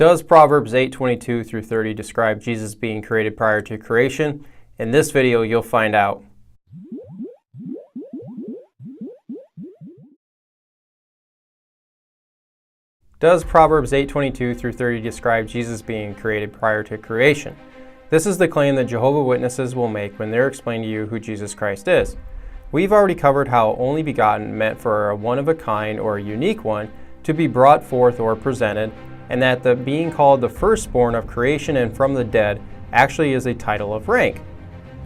Does Proverbs 8:22 through 30 describe Jesus being created prior to creation? In this video, you'll find out. Does Proverbs 8:22 through 30 describe Jesus being created prior to creation? This is the claim that Jehovah's Witnesses will make when they're explaining to you who Jesus Christ is. We've already covered how only begotten meant for a one-of-a-kind or a unique one to be brought forth or presented, and that the being called the firstborn of creation and from the dead actually is a title of rank.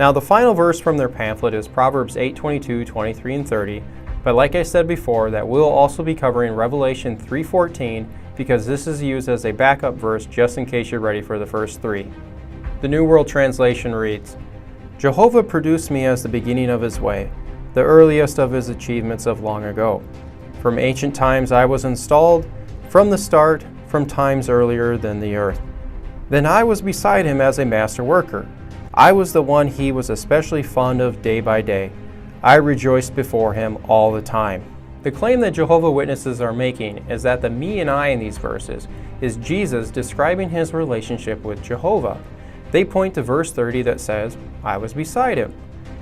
Now the final verse from their pamphlet is Proverbs 8:22, 23, and 30, but like I said before, that we'll also be covering Revelation 3:14 because this is used as a backup verse just in case you're ready for the first three. The New World Translation reads, Jehovah produced me as the beginning of his way, the earliest of his achievements of long ago. From ancient times I was installed, from the start, from times earlier than the earth. Then I was beside him as a master worker. I was the one he was especially fond of day by day. I rejoiced before him all the time. The claim that Jehovah's Witnesses are making is that the me and I in these verses is Jesus describing his relationship with Jehovah. They point to verse 30 that says, I was beside him.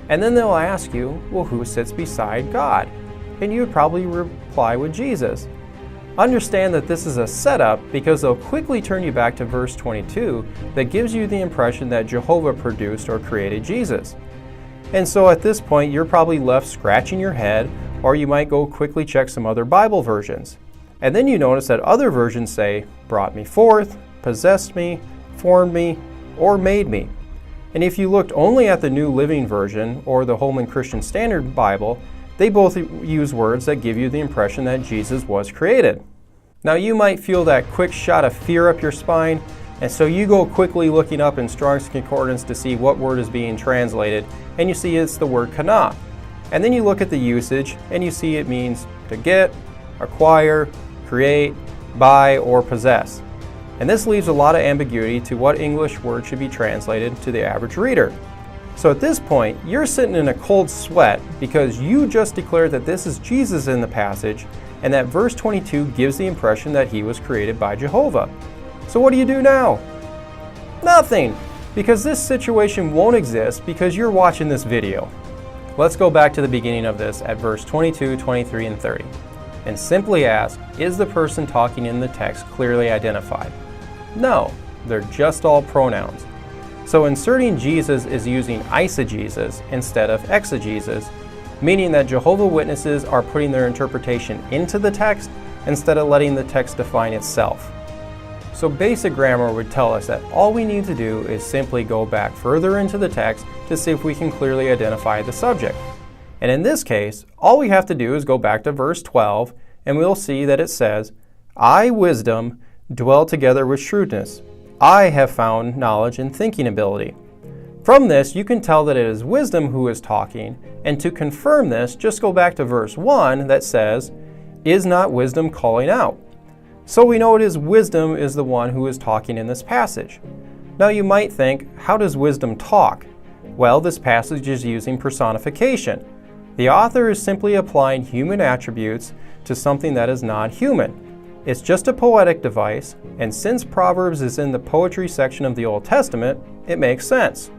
And then they'll ask you, well, who sits beside God? And you would probably reply with Jesus. Understand that this is a setup because they'll quickly turn you back to verse 22 that gives you the impression that Jehovah produced or created Jesus. And so at this point, you're probably left scratching your head, or you might go quickly check some other Bible versions. And then you notice that other versions say, brought me forth, possessed me, formed me, or made me. And if you looked only at the New Living Version or the Holman Christian Standard Bible, they both use words that give you the impression that Jesus was created. Now you might feel that quick shot of fear up your spine, and so you go quickly looking up in Strong's Concordance to see what word is being translated, and you see it's the word kana. And then you look at the usage, and you see it means to get, acquire, create, buy, or possess. And this leaves a lot of ambiguity to what English word should be translated to the average reader. So at this point, you're sitting in a cold sweat because you just declared that this is Jesus in the passage and that verse 22 gives the impression that he was created by Jehovah. So what do you do now? Nothing, because this situation won't exist because you're watching this video. Let's go back to the beginning of this at verse 22, 23, and 30 and simply ask, is the person talking in the text clearly identified? No, they're just all pronouns. So inserting Jesus is using eisegesis instead of exegesis, meaning that Jehovah's Witnesses are putting their interpretation into the text instead of letting the text define itself. So basic grammar would tell us that all we need to do is simply go back further into the text to see if we can clearly identify the subject. And in this case, all we have to do is go back to verse 12 and we'll see that it says, I, wisdom, dwell together with shrewdness. I have found knowledge and thinking ability. From this, you can tell that it is wisdom who is talking, and to confirm this, just go back to verse 1 that says, is not wisdom calling out? So we know it is wisdom is the one who is talking in this passage. Now you might think, how does wisdom talk? Well, this passage is using personification. The author is simply applying human attributes to something that is non-human. It's just a poetic device, and since Proverbs is in the poetry section of the Old Testament, it makes sense.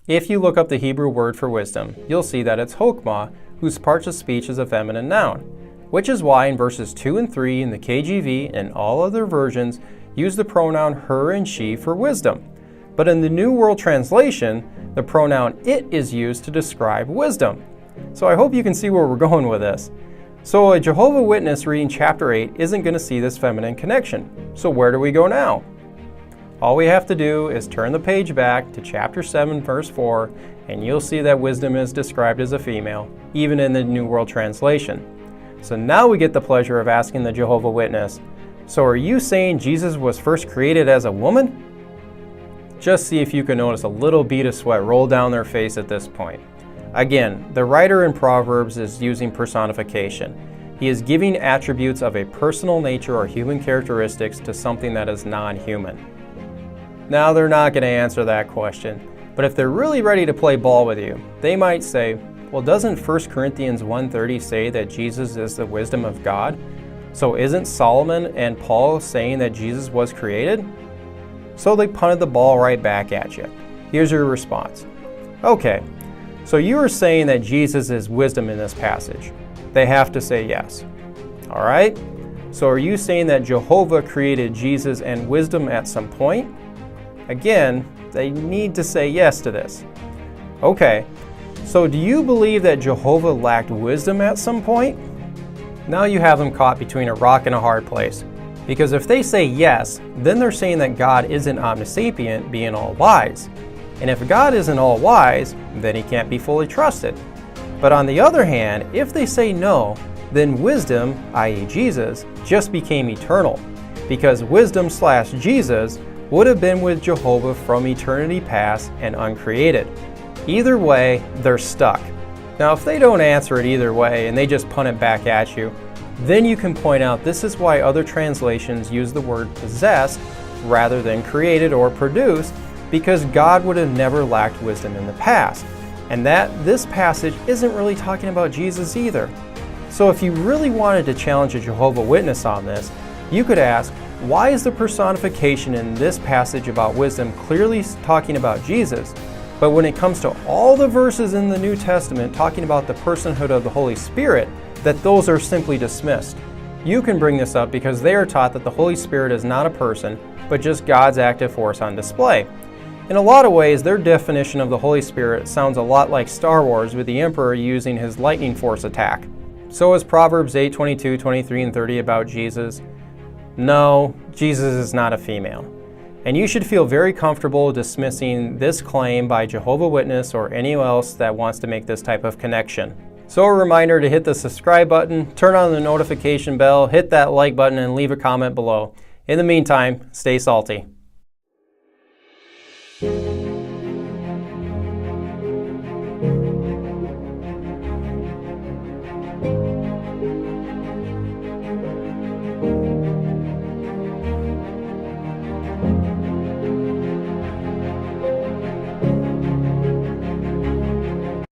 If you look up the Hebrew word for wisdom, you'll see that it's chokmah, whose parts of speech is a feminine noun, which is why in verses 2 and 3 in the KJV and all other versions use the pronoun her and she for wisdom. But in the New World Translation, the pronoun it is used to describe wisdom. So I hope you can see where we're going with this. So a Jehovah's Witness reading chapter 8 isn't going to see this feminine connection. So where do we go now? All we have to do is turn the page back to chapter 7 verse 4 and you'll see that wisdom is described as a female, even in the New World Translation. So now we get the pleasure of asking the Jehovah's Witness, so are you saying Jesus was first created as a woman? Just see if you can notice a little bead of sweat roll down their face at this point. Again, the writer in Proverbs is using personification. He is giving attributes of a personal nature or human characteristics to something that is non-human. Now, they're not going to answer that question, but if they're really ready to play ball with you, they might say, well, doesn't 1 Corinthians 1:30 say that Jesus is the wisdom of God? So isn't Solomon and Paul saying that Jesus was created? So they punted the ball right back at you. Here's your response. Okay, so you are saying that Jesus is wisdom in this passage. They have to say yes. All right, so are you saying that Jehovah created Jesus and wisdom at some point? Again, they need to say yes to this. Okay, so do you believe that Jehovah lacked wisdom at some point? Now you have them caught between a rock and a hard place. Because if they say yes, then they're saying that God isn't omniscient, being all-wise. And if God isn't all-wise, then he can't be fully trusted. But on the other hand, if they say no, then wisdom, i.e. Jesus, just became eternal. Because wisdom/Jesus would have been with Jehovah from eternity past and uncreated. Either way, they're stuck. Now if they don't answer it either way and they just punt it back at you, then you can point out this is why other translations use the word possessed rather than created or produced, because God would have never lacked wisdom in the past. And that this passage isn't really talking about Jesus either. So if you really wanted to challenge a Jehovah's Witness on this, you could ask, why is the personification in this passage about wisdom clearly talking about Jesus, but when it comes to all the verses in the New Testament talking about the personhood of the Holy Spirit, that those are simply dismissed? You can bring this up because they are taught that the Holy Spirit is not a person, but just God's active force on display. In a lot of ways, their definition of the Holy Spirit sounds a lot like Star Wars with the Emperor using his lightning force attack. So is Proverbs 8:22, 23, and 30 about Jesus? No, Jesus is not a female. And you should feel very comfortable dismissing this claim by Jehovah's Witness or anyone else that wants to make this type of connection. So a reminder to hit the subscribe button, turn on the notification bell, hit that like button, and leave a comment below. In the meantime, stay salty.